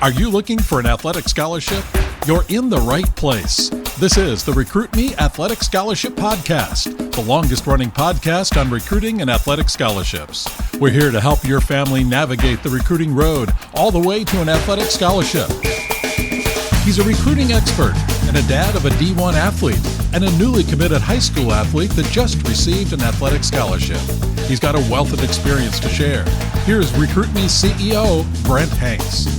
Are you looking for an athletic scholarship? You're in the right place. This is the Recruit Me Athletic Scholarship Podcast, the longest-running podcast on recruiting and athletic scholarships. We're here to help your family navigate the recruiting road all the way to an athletic scholarship. He's a recruiting expert and a dad of a D1 athlete and a newly committed high school athlete that just received an athletic scholarship. He's got a wealth of experience to share. Here's Recruit Me CEO, Brent Hanks.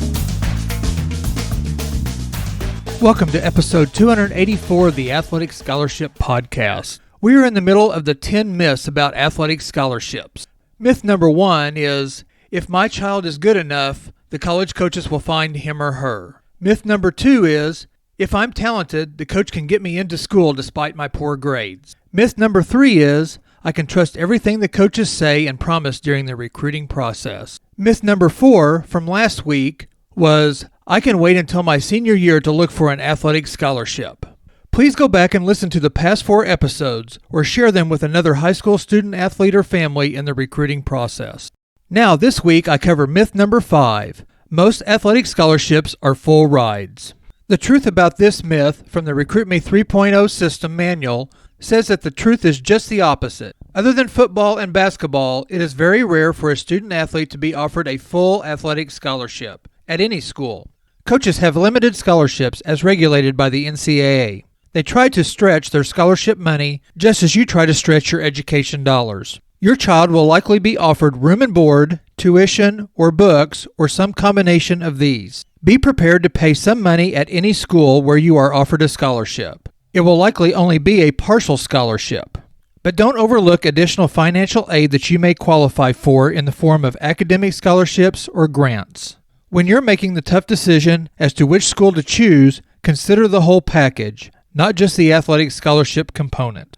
Welcome to episode 284 of the Athletic Scholarship Podcast. We are in the middle of the 10 myths about athletic scholarships. Myth number 1 is, if my child is good enough, the college coaches will find him or her. Myth number 2 is, if I'm talented, the coach can get me into school despite my poor grades. Myth number 3 is, I can trust everything the coaches say and promise during the recruiting process. Myth number 4 from last week was, I can wait until my senior year to look for an athletic scholarship. Please go back and listen to the past 4 episodes or share them with another high school student, athlete, or family in the recruiting process. Now, this week I cover myth number 5. Most athletic scholarships are full rides. The truth about this myth from the Recruit Me 3.0 system manual says that the truth is just the opposite. Other than football and basketball, it is very rare for a student athlete to be offered a full athletic scholarship at any school. Coaches have limited scholarships as regulated by the NCAA. They try to stretch their scholarship money just as you try to stretch your education dollars. Your child will likely be offered room and board, tuition, or books, or some combination of these. Be prepared to pay some money at any school where you are offered a scholarship. It will likely only be a partial scholarship. But don't overlook additional financial aid that you may qualify for in the form of academic scholarships or grants. When you're making the tough decision as to which school to choose, consider the whole package, not just the athletic scholarship component.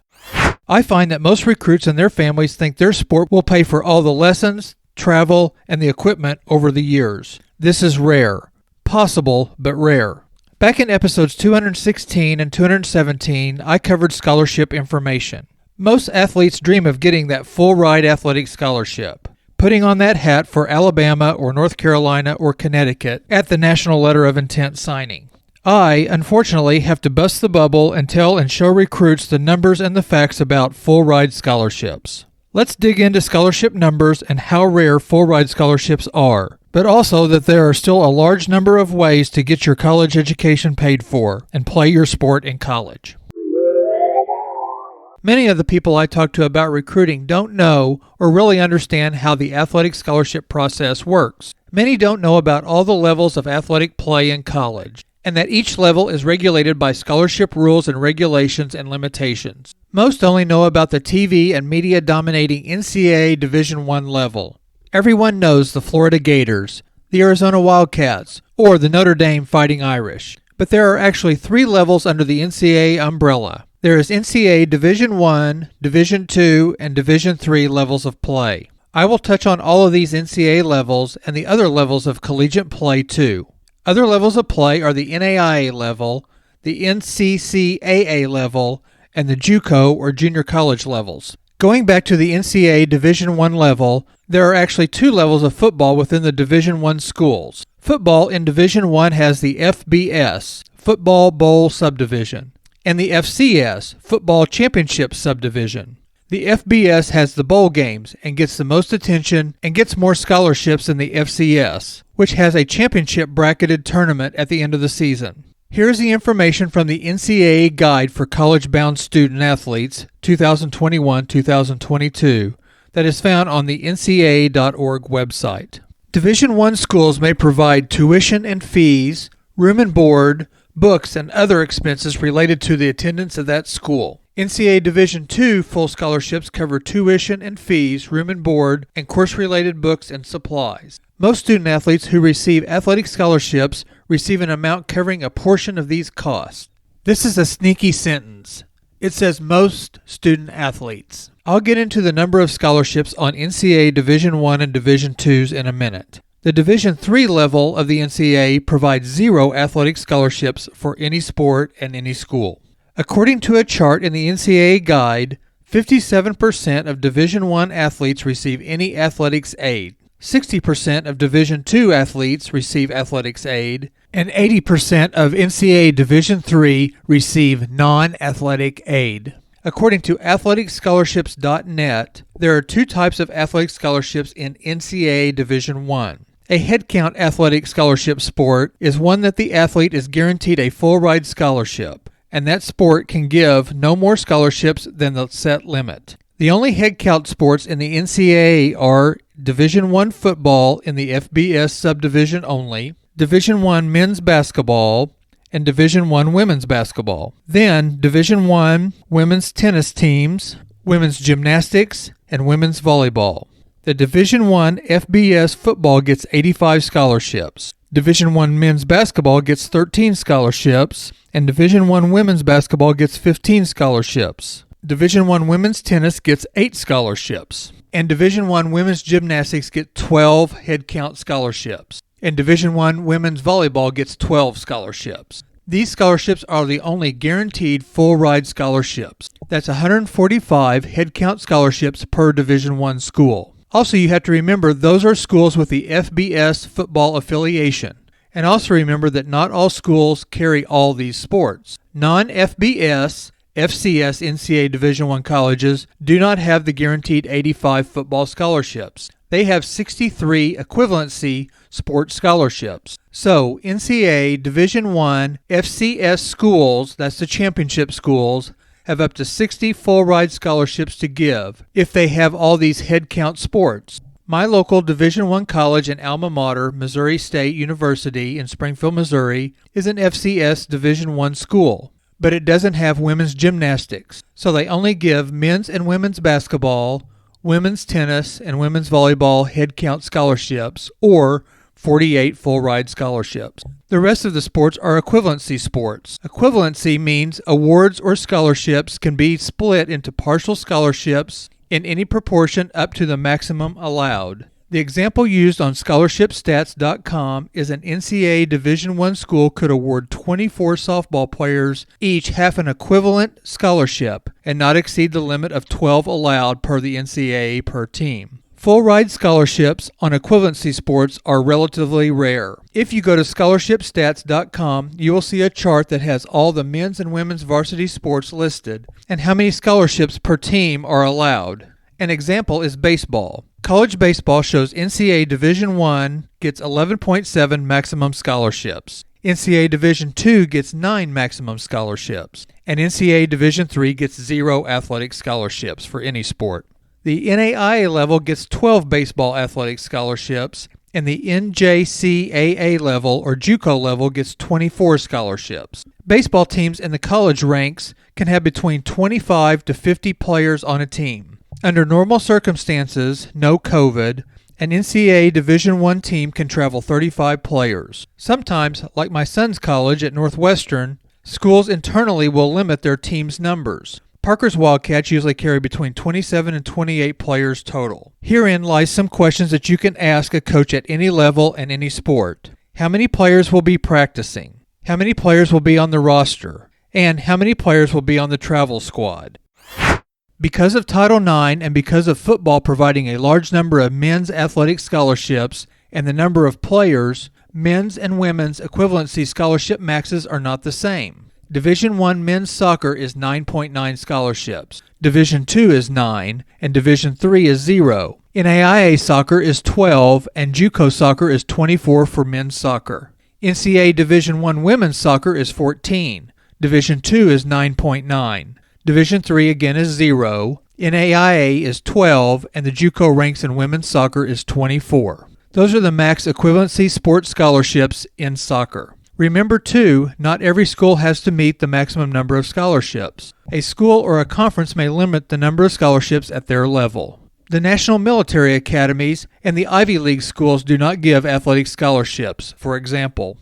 I find that most recruits and their families think their sport will pay for all the lessons, travel, and the equipment over the years. This is rare. Possible, but rare. Back in episodes 216 and 217, I covered scholarship information. Most athletes dream of getting that full-ride athletic scholarship, putting on that hat for Alabama or North Carolina or Connecticut at the National Letter of Intent signing. I, unfortunately, have to bust the bubble and tell and show recruits the numbers and the facts about full-ride scholarships. Let's dig into scholarship numbers and how rare full-ride scholarships are, but also that there are still a large number of ways to get your college education paid for and play your sport in college. Many of the people I talk to about recruiting don't know or really understand how the athletic scholarship process works. Many don't know about all the levels of athletic play in college, and that each level is regulated by scholarship rules and regulations and limitations. Most only know about the TV and media-dominating NCAA Division I level. Everyone knows the Florida Gators, the Arizona Wildcats, or the Notre Dame Fighting Irish. But there are actually 3 levels under the NCAA umbrella. There is NCAA Division I, Division II, and Division III levels of play. I will touch on all of these NCAA levels and the other levels of collegiate play too. Other levels of play are the NAIA level, the NCCAA level, and the JUCO or junior college levels. Going back to the NCAA Division I level, there are actually 2 levels of football within the Division I schools. Football in Division I has the FBS, Football Bowl Subdivision, and the FCS, Football Championship Subdivision. The FBS has the bowl games and gets the most attention and gets more scholarships than the FCS, which has a championship bracketed tournament at the end of the season. Here's the information from the NCAA Guide for College-Bound Student Athletes, 2021-2022, that is found on the ncaa.org website. Division I schools may provide tuition and fees, room and board, books, and other expenses related to the attendance of that school. NCAA Division II full scholarships cover tuition and fees, room and board, and course-related books and supplies. Most student athletes who receive athletic scholarships receive an amount covering a portion of these costs. This is a sneaky sentence. It says most student athletes. I'll get into the number of scholarships on NCAA Division I and Division IIs in a minute. The Division III level of the NCAA provides 0 athletic scholarships for any sport and any school. According to a chart in the NCAA Guide, 57% of Division I athletes receive any athletics aid. 60% of Division II athletes receive athletics aid, and 80% of NCAA Division III receive non-athletic aid. According to athleticsscholarships.net, there are two types of athletic scholarships in NCAA Division I. A headcount athletic scholarship sport is one that the athlete is guaranteed a full ride scholarship, and that sport can give no more scholarships than the set limit. The only headcount sports in the NCAA are Division I football in the FBS subdivision only, Division I men's basketball, and Division I women's basketball. Then Division I women's tennis teams, women's gymnastics, and women's volleyball. The Division I FBS football gets 85 scholarships. Division I men's basketball gets 13 scholarships, and Division I women's basketball gets 15 scholarships. Division I women's tennis gets 8 scholarships, and Division I women's gymnastics get 12 headcount scholarships, and Division I women's volleyball gets 12 scholarships. These scholarships are the only guaranteed full-ride scholarships. That's 145 headcount scholarships per Division I school. Also, you have to remember those are schools with the FBS football affiliation. And also remember that not all schools carry all these sports. Non-FBS FCS NCAA Division I colleges do not have the guaranteed 85 football scholarships. They have 63 equivalency sports scholarships. So, NCAA Division I FCS schools, that's the championship schools, have up to 60 full-ride scholarships to give if they have all these headcount sports. My local Division I college and alma mater, Missouri State University in Springfield, Missouri, is an FCS Division I school, but it doesn't have women's gymnastics, so they only give men's and women's basketball, women's tennis, and women's volleyball headcount scholarships, or 48 full-ride scholarships. The rest of the sports are equivalency sports. Equivalency means awards or scholarships can be split into partial scholarships in any proportion up to the maximum allowed. The example used on scholarshipstats.com is an NCAA Division I school could award 24 softball players each half an equivalent scholarship and not exceed the limit of 12 allowed per the NCAA per team. Full-ride scholarships on equivalency sports are relatively rare. If you go to scholarshipstats.com, you will see a chart that has all the men's and women's varsity sports listed and how many scholarships per team are allowed. An example is baseball. College baseball shows NCAA Division I gets 11.7 maximum scholarships. NCAA Division II gets 9 maximum scholarships. And NCAA Division III gets 0 athletic scholarships for any sport. The NAIA level gets 12 baseball athletic scholarships, and the NJCAA level or JUCO level gets 24 scholarships. Baseball teams in the college ranks can have between 25 to 50 players on a team. Under normal circumstances, no COVID, an NCAA Division I team can travel 35 players. Sometimes, like my son's college at Northwestern, schools internally will limit their team's numbers. Parker's Wildcats usually carry between 27 and 28 players total. Herein lies some questions that you can ask a coach at any level and any sport. How many players will be practicing? How many players will be on the roster? And how many players will be on the travel squad? Because of Title IX and because of football providing a large number of men's athletic scholarships and the number of players, men's and women's equivalency scholarship maxes are not the same. Division I men's soccer is 9.9 scholarships, Division II is 9, and Division III is 0. NAIA soccer is 12, and JUCO soccer is 24 for men's soccer. NCAA Division I women's soccer is 14, Division II is 9.9. Division III again is 0, NAIA is 12, and the JUCO ranks in women's soccer is 24. Those are the max equivalency sports scholarships in soccer. Remember, too, not every school has to meet the maximum number of scholarships. A school or a conference may limit the number of scholarships at their level. The National Military Academies and the Ivy League schools do not give athletic scholarships, for example.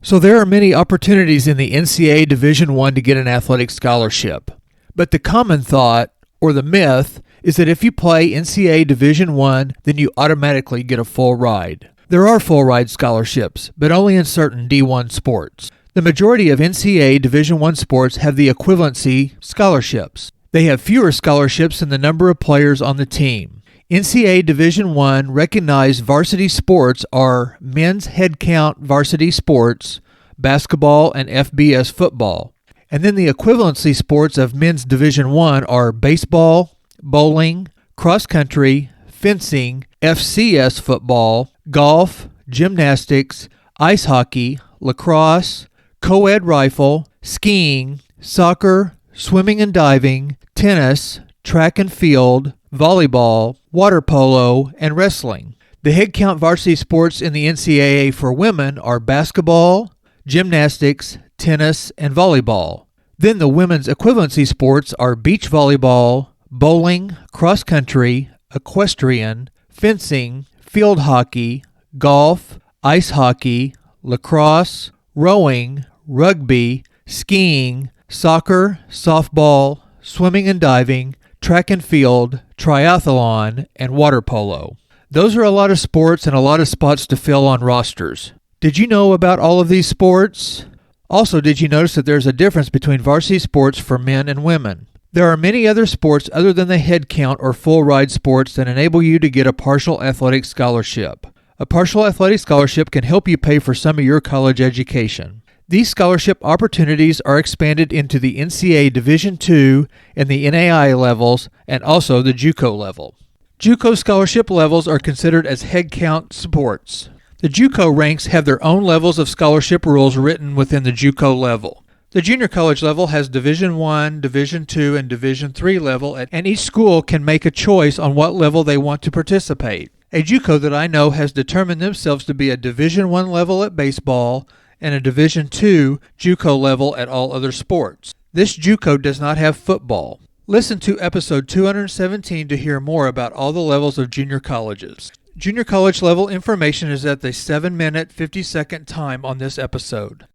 So there are many opportunities in the NCAA Division I to get an athletic scholarship. But the common thought, or the myth, is that if you play NCAA Division I, then you automatically get a full ride. There are full-ride scholarships, but only in certain D1 sports. The majority of NCAA Division I sports have the equivalency scholarships. They have fewer scholarships than the number of players on the team. NCAA Division I recognized varsity sports are men's head count varsity sports, basketball, and FBS football. And then the equivalency sports of men's Division I are baseball, bowling, cross country, fencing, FCS football, golf, gymnastics, ice hockey, lacrosse, co-ed rifle, skiing, soccer, swimming and diving, tennis, track and field, volleyball, water polo, and wrestling. The head count varsity sports in the NCAA for women are basketball, gymnastics, tennis, and volleyball. Then the women's equivalency sports are beach volleyball, bowling, cross country, equestrian, fencing, field hockey, golf, ice hockey, lacrosse, rowing, rugby, skiing, soccer, softball, swimming and diving, track and field, triathlon, and water polo. Those are a lot of sports and a lot of spots to fill on rosters. Did you know about all of these sports? Also, did you notice that there's a difference between varsity sports for men and women? There are many other sports other than the head count or full ride sports that enable you to get a partial athletic scholarship. A partial athletic scholarship can help you pay for some of your college education. These scholarship opportunities are expanded into the NCAA Division II and the NAIA levels and also the JUCO level. JUCO scholarship levels are considered as head count sports. The JUCO ranks have their own levels of scholarship rules written within the JUCO level. The junior college level has Division I, Division II, and Division III level, and each school can make a choice on what level they want to participate. A JUCO that I know has determined themselves to be a Division I level at baseball and a Division II JUCO level at all other sports. This JUCO does not have football. Listen to episode 217 to hear more about all the levels of junior colleges. Junior college level information is at the 7-minute, 50-second time on this episode.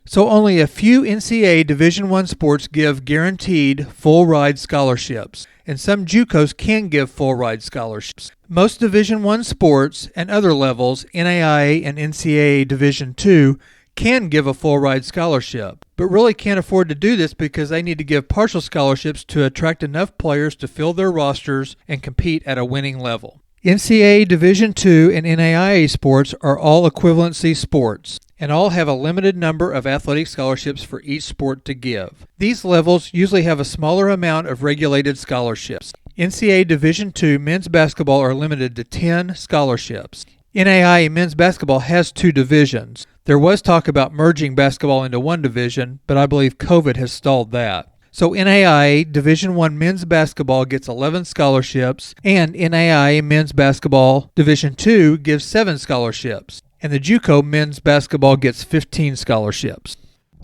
So only a few NCAA Division I sports give guaranteed full-ride scholarships, and some JUCOs can give full-ride scholarships. Most Division I sports and other levels, NAIA and NCAA Division II, can give a full-ride scholarship, but really can't afford to do this because they need to give partial scholarships to attract enough players to fill their rosters and compete at a winning level. NCAA Division II and NAIA sports are all equivalency sports, and all have a limited number of athletic scholarships for each sport to give. These levels usually have a smaller amount of regulated scholarships. NCAA Division II men's basketball are limited to 10 scholarships. NAIA men's basketball has 2 divisions. There was talk about merging basketball into one division, but I believe COVID has stalled that. So NAIA Division I men's basketball gets 11 scholarships, and NAIA men's basketball Division II gives 7 scholarships, and the JUCO men's basketball gets 15 scholarships.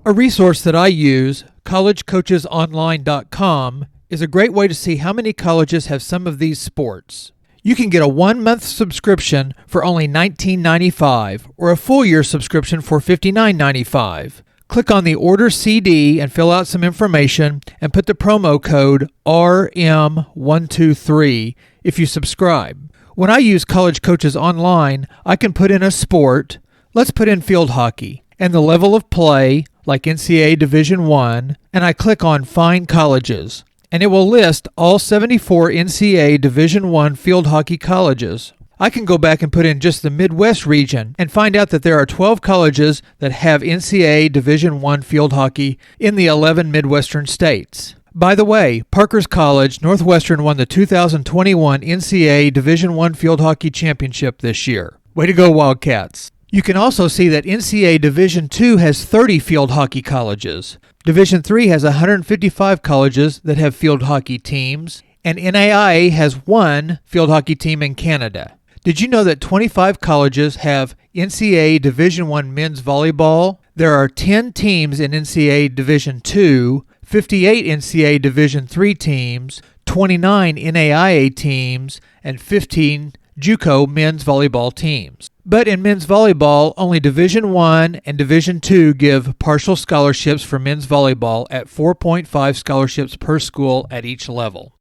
A resource that I use, collegecoachesonline.com, is a great way to see how many colleges have some of these sports. You can get a 1-month subscription for only $19.95 or a full-year subscription for $59.95. Click on the Order CD and fill out some information and put the promo code RM123 if you subscribe. When I use College Coaches Online, I can put in a sport, let's put in field hockey, and the level of play, like NCAA Division I, and I click on Find Colleges, and it will list all 74 NCAA Division I field hockey colleges. I can go back and put in just the Midwest region and find out that there are 12 colleges that have NCAA Division I field hockey in the 11 Midwestern states. By the way, Parker's College, Northwestern won the 2021 NCAA Division I field hockey championship this year. Way to go, Wildcats. You can also see that NCAA Division II has 30 field hockey colleges. Division III has 155 colleges that have field hockey teams, and NAIA has 1 field hockey team in Canada. Did you know that 25 colleges have NCAA Division I men's volleyball? There are 10 teams in NCAA Division II, 58 NCAA Division III teams, 29 NAIA teams, and 15 JUCO men's volleyball teams. But in men's volleyball, only Division I and Division II give partial scholarships for men's volleyball at 4.5 scholarships per school at each level.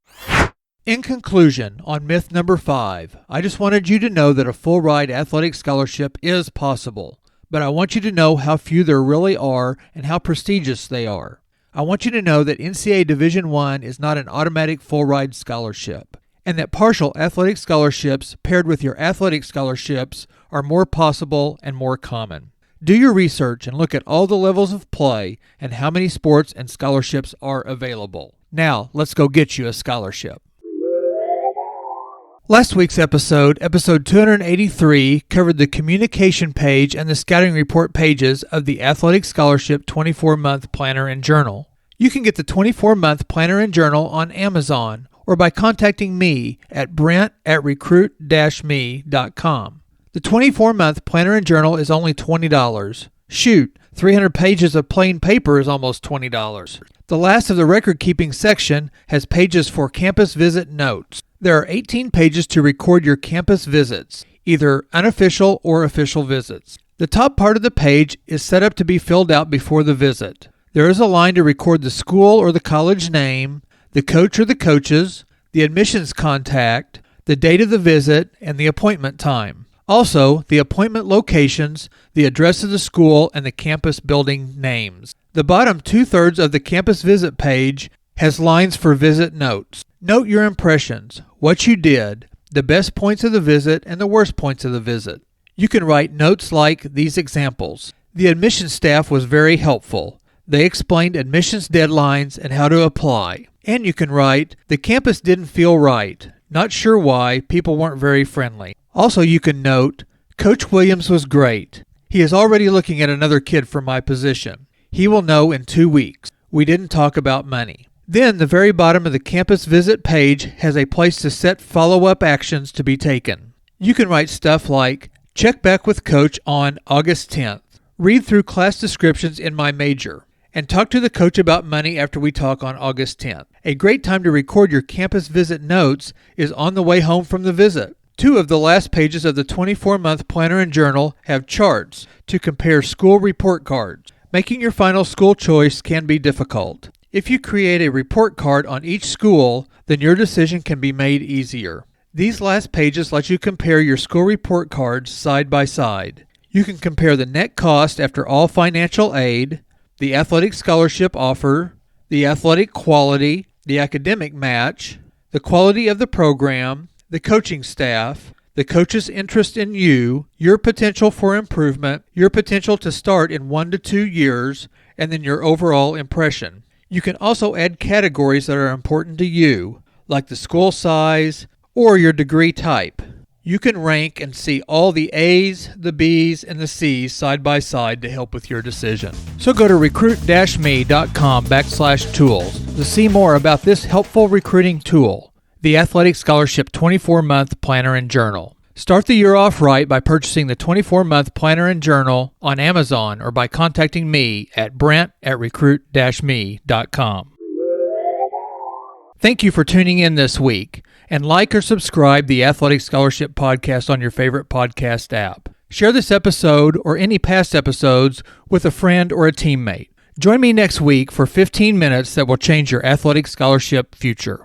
In conclusion, on myth number 5, I just wanted you to know that a full-ride athletic scholarship is possible, but I want you to know how few there really are and how prestigious they are. I want you to know that NCAA Division I is not an automatic full-ride scholarship. and that partial athletic scholarships paired with your athletic scholarships are more possible and more common. Do your research and look at all the levels of play and how many sports and scholarships are available. Now, let's go get you a scholarship. Last week's episode 283, covered the communication page and the scouting report pages of the Athletic Scholarship 24-month planner and journal. You can get the 24-month planner and journal on Amazon or by contacting me at brent@recruit-me.com. The 24-month planner and journal is only $20. Shoot, 300 pages of plain paper is almost $20. The last of the record-keeping section has pages for campus visit notes. There are 18 pages to record your campus visits, either unofficial or official visits. The top part of the page is set up to be filled out before the visit. There is a line to record the school or the college name, the coach or the coaches, the admissions contact, the date of the visit, and the appointment time. Also, the appointment locations, the address of the school, and the campus building names. The bottom 2/3 of the campus visit page has lines for visit notes. Note your impressions, what you did, the best points of the visit, and the worst points of the visit. You can write notes like these examples. The admissions staff was very helpful. They explained admissions deadlines and how to apply. And you can write, the campus didn't feel right. Not sure why, people weren't very friendly. Also, you can note, Coach Williams was great. He is already looking at another kid for my position. He will know in 2 weeks. We didn't talk about money. Then the very bottom of the campus visit page has a place to set follow-up actions to be taken. You can write stuff like, check back with Coach on August 10th, read through class descriptions in my major, and talk to the coach about money after we talk on August 10th. A great time to record your campus visit notes is on the way home from the visit. 2 of the last pages of the 24-month planner and journal have charts to compare school report cards. Making your final school choice can be difficult. If you create a report card on each school, then your decision can be made easier. These last pages let you compare your school report cards side by side. You can compare the net cost after all financial aid, the athletic scholarship offer, the athletic quality, the academic match, the quality of the program, the coaching staff, the coach's interest in you, your potential for improvement, your potential to start in 1 to 2 years, and then your overall impression. You can also add categories that are important to you, like the school size or your degree type. You can rank and see all the A's, the B's, and the C's side by side to help with your decision. So go to recruit-me.com/tools to see more about this helpful recruiting tool, the Athletic Scholarship 24-month planner and journal. Start the year off right by purchasing the 24-month planner and journal on Amazon or by contacting me at brent@recruit-me.com. Thank you for tuning in this week, and like or subscribe the Athletic Scholarship Podcast on your favorite podcast app. Share this episode or any past episodes with a friend or a teammate. Join me next week for 15 minutes that will change your athletic scholarship future.